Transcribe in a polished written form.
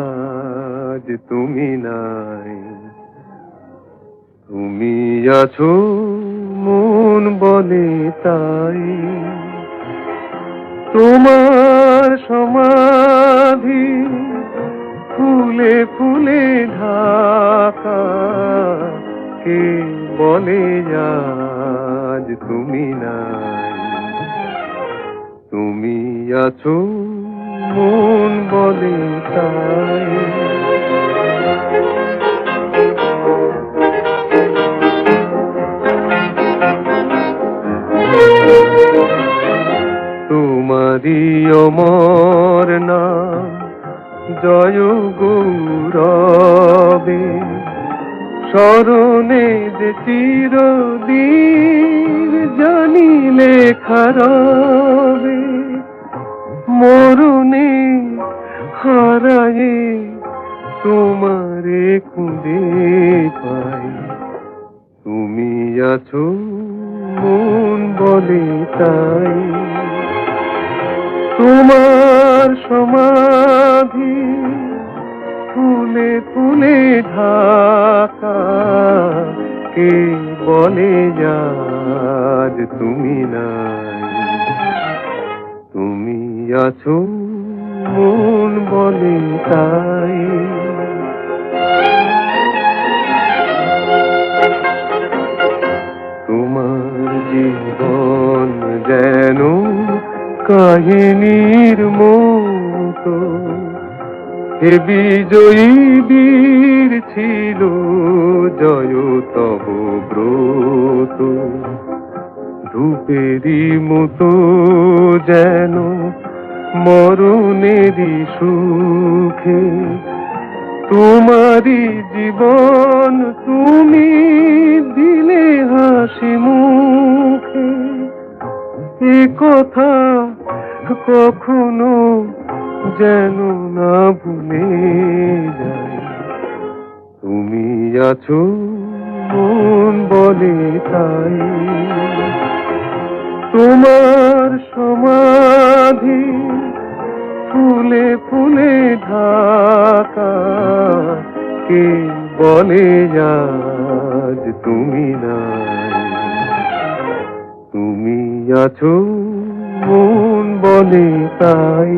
আজ তুমি নাই। তুমি আছো মন বলে তাই, তোমার সমাধি ফুলে ফুলে ঢাকা, কে বলে আজ তুমি নাই। তুমি আছো মন বলে তাই। তোমারি অমর নাম জয় গৌরবে, স্মরণে যে চিরদিন জানিলে খারবে। মরণে হারায়ে তোমারে খুঁজে পাই, তুমি আছো মন বলে তাই। তোমার সমাধি ফুলে ফুলে ঢাকা, কে বলে আজ তুমি নাই। তুমি আছো মন বলে তাই। তোমার জীবন যেন কাহিনীর মতো, হে বিজয়ী বীর ছিল জয় তব ব্রত। ধূপেরই মতো যেন মরণেরই সুখে, তোমারই জীবন তুমি দিলে হাসি মুখে। এ কথা কখনো যেন না ভুলে যাই, তুমি আছো মন বলে তাই। তোমার সমাধি ফুলে ফুলে ঢাকা, কে বলে আজ তুমি নাই। তুমি আছো মন বলে তাই।